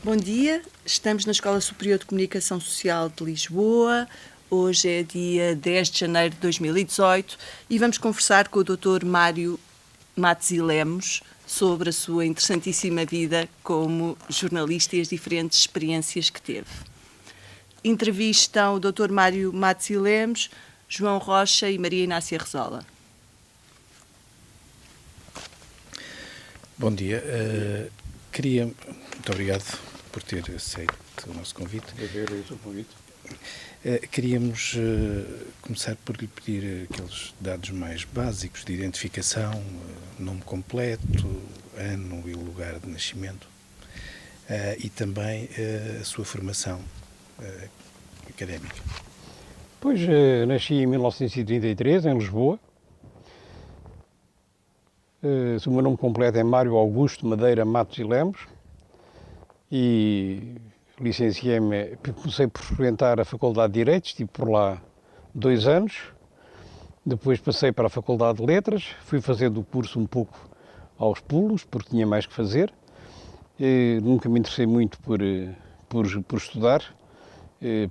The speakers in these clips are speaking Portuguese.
Bom dia, estamos na Escola Superior de Comunicação Social de Lisboa. Hoje é dia 10 de janeiro de 2018 e vamos conversar com o Dr. Mário Matos e Lemos sobre a sua interessantíssima vida como jornalista e as diferentes experiências que teve. Entrevistam o Dr. Mário Matos e Lemos, João Rocha e Maria Inácia Rezola. Bom dia. Muito obrigado por ter aceito o nosso convite. Agradeço o convite. Queríamos começar por lhe pedir aqueles dados mais básicos de identificação, nome completo, ano e lugar de nascimento, e também a sua formação académica. Pois, nasci em 1933, em Lisboa. O meu nome completo é Mário Augusto Madeira Matos e Lemos e licenciei-me, comecei por frequentar a Faculdade de Direito, estive por lá 2 anos, depois passei para a Faculdade de Letras, fui fazendo o curso um pouco aos pulos, porque tinha mais que fazer. Nunca me interessei muito por estudar,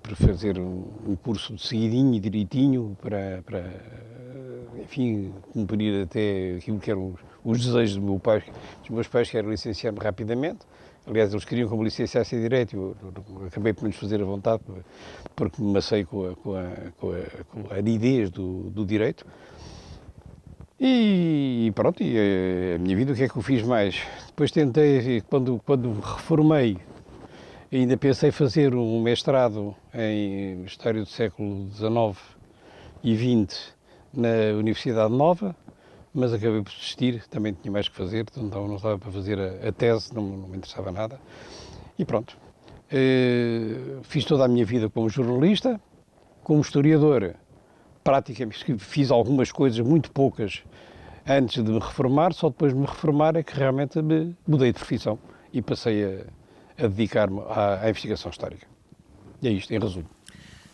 por fazer um curso de seguidinho e direitinho para enfim, cumprir até aquilo que eram os desejos dos meus pais, que era licenciar-me rapidamente. Aliás, eles queriam que eu me licenciasse em Direito, eu acabei por não lhes fazer a vontade, porque me macei com a aridez do Direito. E pronto, e a minha vida, o que é que eu fiz mais? Depois tentei, quando reformei, ainda pensei fazer um mestrado em História do século XIX e XX na Universidade Nova, mas acabei por desistir, também tinha mais que fazer, não estava para fazer a tese, não me interessava nada. E pronto, fiz toda a minha vida como jornalista, como historiador, praticamente fiz algumas coisas, muito poucas, antes de me reformar, só depois de me reformar é que realmente me mudei de profissão e passei a dedicar-me à investigação histórica. E é isto, em resumo.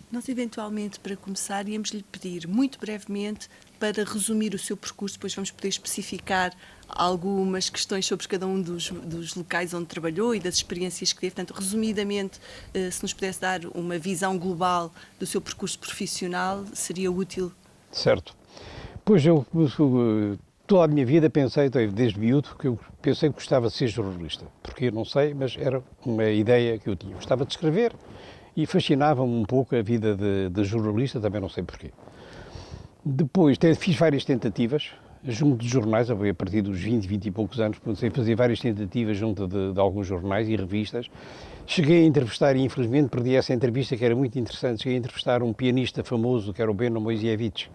Nós, eventualmente, para começar, íamos-lhe pedir, muito brevemente, para resumir o seu percurso, depois vamos poder especificar algumas questões sobre cada um dos locais onde trabalhou e das experiências que teve. Portanto, resumidamente, se nos pudesse dar uma visão global do seu percurso profissional, seria útil. Certo. Pois eu toda a minha vida pensei, desde miúdo, que eu pensei que gostava de ser jornalista. Porque não sei, mas era uma ideia que eu tinha. Gostava de escrever e fascinava-me um pouco a vida de jornalista, também não sei porquê. Depois fiz várias tentativas junto de jornais, a partir dos 20 e poucos anos, comecei a fazer várias tentativas junto de alguns jornais e revistas. Cheguei a entrevistar, e infelizmente perdi essa entrevista, que era muito interessante, cheguei a entrevistar um pianista famoso, que era o Beno Moisievich,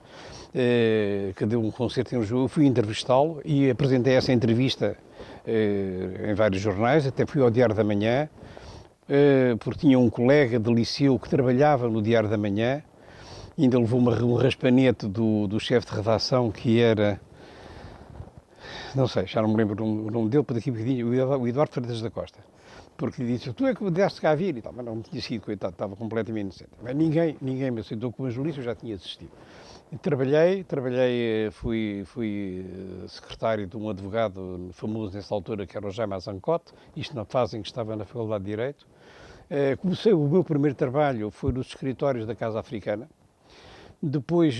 que deu um concerto em Lisboa. Eu fui entrevistá-lo e apresentei essa entrevista em vários jornais, até fui ao Diário da Manhã, porque tinha um colega de liceu que trabalhava no Diário da Manhã, ainda levou um raspanete do chefe de redação, que era, não sei, já não me lembro o nome dele, para daqui a bocadinho, o Eduardo Freitas da Costa, porque disse, tu é que me deste cá vir e tal, mas não tinha sido, coitado, estava completamente inocente. Mas ninguém me aceitou como jornalista, eu já tinha desistido. E trabalhei, fui secretário de um advogado famoso nessa altura, que era o Jaime Azancote, isto na fase em que estava na Faculdade de Direito. O meu primeiro trabalho foi nos escritórios da Casa Africana. Depois,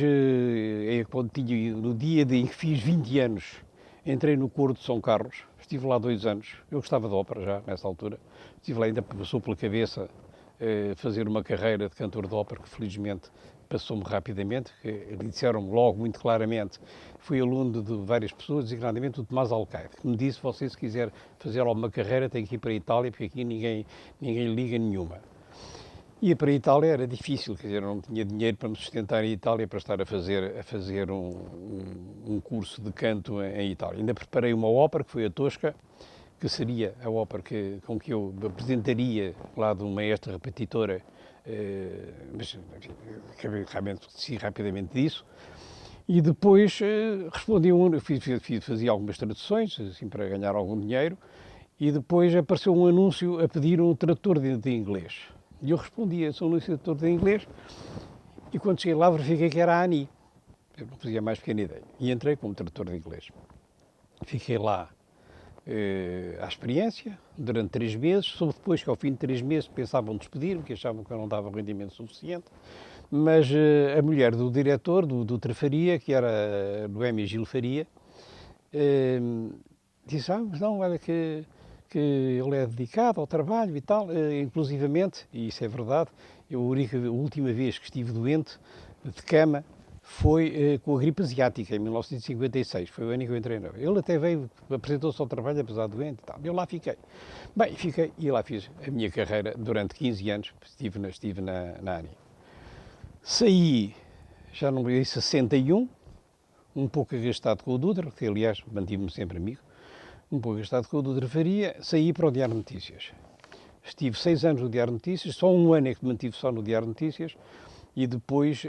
no dia em que fiz 20 anos, entrei no coro de São Carlos, estive lá 2 anos, eu gostava de ópera já, nessa altura, estive lá, ainda passou pela cabeça fazer uma carreira de cantor de ópera, que felizmente passou-me rapidamente, que disseram-me logo, muito claramente, fui aluno de várias pessoas, designadamente o Tomás Alcaide, que me disse, você se quiser fazer alguma carreira tem que ir para a Itália, porque aqui ninguém liga nenhuma. Ia para a Itália, era difícil, quer dizer, eu não tinha dinheiro para me sustentar em Itália, para estar a fazer um curso de canto em Itália. Ainda preparei uma ópera, que foi a Tosca, que seria a ópera com que eu me apresentaria lá de uma maestra repetitora, mas acabei realmente rapidamente disso. E depois fazia algumas traduções, assim, para ganhar algum dinheiro, e depois apareceu um anúncio a pedir um tradutor de inglês. E eu respondia, sou um tradutor de inglês, e quando cheguei lá verifiquei que era a ANI. Eu não fazia mais pequena ideia. E entrei como tradutor de inglês. Fiquei lá à experiência, durante 3 meses, soube depois que ao fim de 3 meses pensavam despedir-me, que achavam que eu não dava rendimento suficiente, mas a mulher do diretor, do Trafaria, que era Noémia Gil Faria, disse, mas não, olha que ele é dedicado ao trabalho e tal, inclusivamente, e isso é verdade, eu a última vez que estive doente, de cama, foi com a gripe asiática, em 1956, foi o ano em que eu entrei. Ele até veio, apresentou-se ao trabalho, apesar de doente e tal, eu lá fiquei. Bem, fiquei e lá fiz a minha carreira durante 15 anos, estive na ANI. Saí, já não me em 61, um pouco agastado com o Dutra, que aliás mantive-me sempre amigo, um pouco agastado com o Dutra Faria, saí para o Diário de Notícias. Estive 6 anos no Diário de Notícias, só um ano é que me mantive só no Diário de Notícias e depois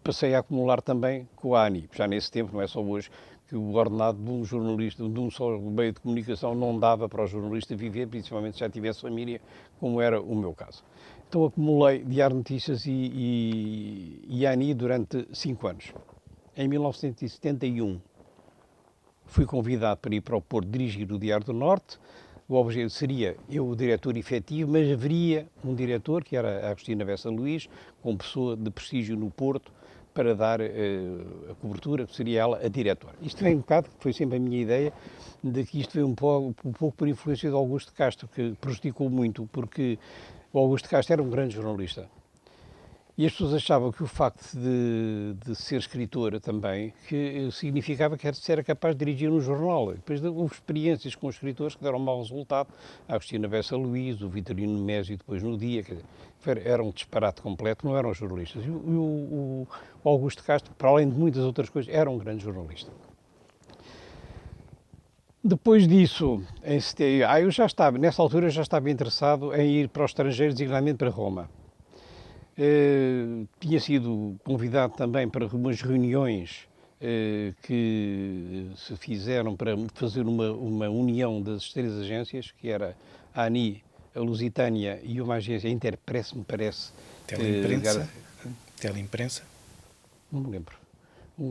passei a acumular também com a ANI. Já nesse tempo, não é só hoje, que o ordenado de um jornalista, de um só meio de comunicação, não dava para o jornalista viver, principalmente se já tivesse família, como era o meu caso. Então acumulei Diário de Notícias e ANI durante 5 anos. Em 1971 fui convidado para ir para o Porto dirigir o Diário do Norte. O objetivo seria eu o diretor efetivo, mas haveria um diretor, que era a Agostina Bessa Luís, com pessoa de prestígio no Porto, para dar a cobertura, que seria ela a diretora. Isto vem um bocado, foi sempre a minha ideia, de que isto veio um pouco por influência de Augusto Castro, que prejudicou muito, porque o Augusto Castro era um grande jornalista. E as pessoas achavam que o facto de ser escritora também, que significava que era capaz de dirigir um jornal. Depois houve experiências com escritores que deram mau resultado. A Agostina Bessa Luís, o Vitorino Mésio, depois no Dia, quer dizer, era um disparate completo, não eram jornalistas. E o Augusto Castro, para além de muitas outras coisas, era um grande jornalista. Depois disso, eu já estava, nessa altura eu já estava interessado em ir para o estrangeiro, designadamente para Roma. Tinha sido convidado também para umas reuniões que se fizeram para fazer uma união das 3 agências, que era a ANI, a Lusitânia e uma agência Interpress, me parece. Teleimprensa? Não me lembro.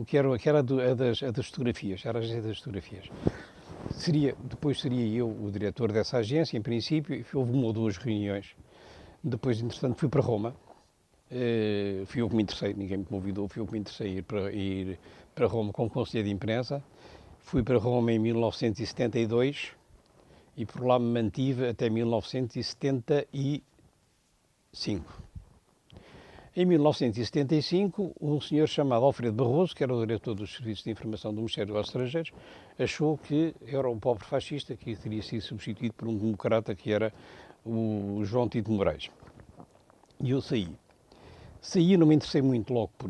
Que era a das fotografias, era a agência das fotografias. Depois seria eu o diretor dessa agência, em princípio, e houve 1 ou 2 reuniões. Depois, entretanto, fui para Roma. Fui eu que me interessei, ninguém me convidou, fui eu que me interessei ir para Roma como conselheiro de imprensa. Fui para Roma em 1972 e por lá me mantive até 1975. Em 1975, um senhor chamado Alfredo Barroso, que era o diretor dos Serviços de Informação do Ministério dos Estrangeiros, achou que era um pobre fascista que teria sido substituído por um democrata que era o João Tito Moraes. E eu saí. Saí, não me interessei muito logo por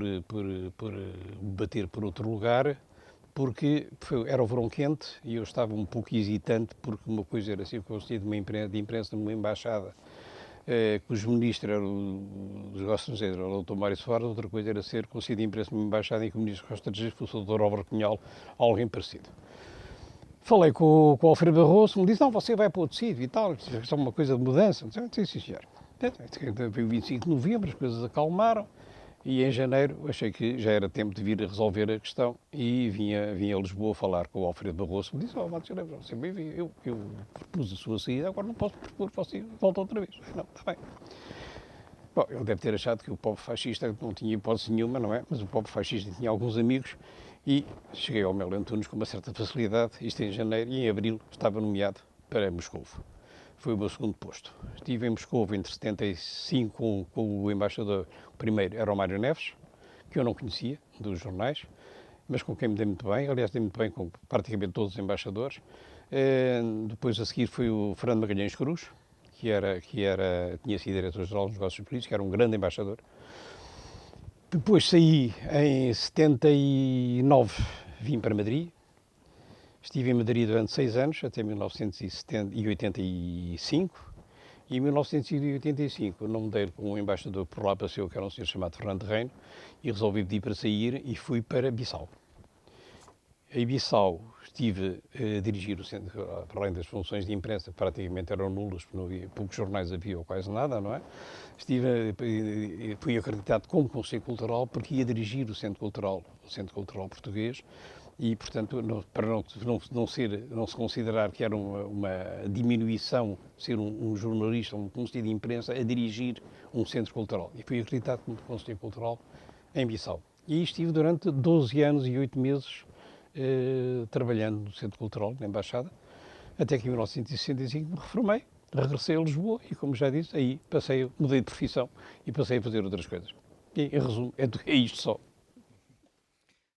bater por outro lugar, porque era o verão quente e eu estava um pouco hesitante, porque uma coisa era ser conselheiro de imprensa numa embaixada, cujo ministro era dos negócios estrangeiros, era o Dr. Mário Soares, outra coisa era ser conselheiro de imprensa numa embaixada em que o ministro dos negócios estrangeiros fosse o Dr. Álvaro Cunhal, alguém parecido. Falei com o Alfredo Barroso, me disse, não, você vai para outro sítio e tal, isto é uma coisa de mudança. Eu disse, sim, senhor. Veio 25 de novembro, as coisas acalmaram e em janeiro achei que já era tempo de vir a resolver a questão e vinha a Lisboa falar com o Alfredo Barroso. Me disse, você eu propus a sua saída, agora não posso propor, você volta outra vez. Não, está bem. Bom, ele deve ter achado que o pobre fascista não tinha hipótese nenhuma, não é? Mas o pobre fascista tinha alguns amigos e cheguei ao Melo Antunes com uma certa facilidade, isto em janeiro, e em abril estava nomeado para Moscovo. Foi o meu segundo posto. Estive em Moscou entre 75 com o embaixador, o primeiro era o Mário Neves, que eu não conhecia, dos jornais, mas com quem me dei muito bem, aliás, dei muito bem com praticamente todos os embaixadores. Depois a seguir foi o Fernando Magalhães Cruz, tinha sido diretor-geral dos negócios políticos, que era um grande embaixador. Depois saí em 79, vim para Madrid. Estive em Madrid durante 6 anos, até 1985, e em 1985 não me dei com um embaixador que por lá passou, que era um senhor chamado Fernando Reino, e resolvi pedir para sair e fui para Bissau. Em Bissau estive a dirigir o centro, para além das funções de imprensa, que praticamente eram nulas, porque não havia, poucos jornais havia ou quase nada, não é? Fui acreditado como Conselho Cultural, porque ia dirigir o Centro Cultural Português, E, portanto, para não se considerar que era uma diminuição ser um jornalista, um conselheiro de imprensa, a dirigir um centro cultural. E fui acreditado como conselheiro cultural em Bissau. E aí estive durante 12 anos e 8 meses trabalhando no centro cultural, na Embaixada, até que em 1965 me reformei, regressei a Lisboa e, como já disse, aí mudei de profissão e passei a fazer outras coisas. E, em resumo, é isto só.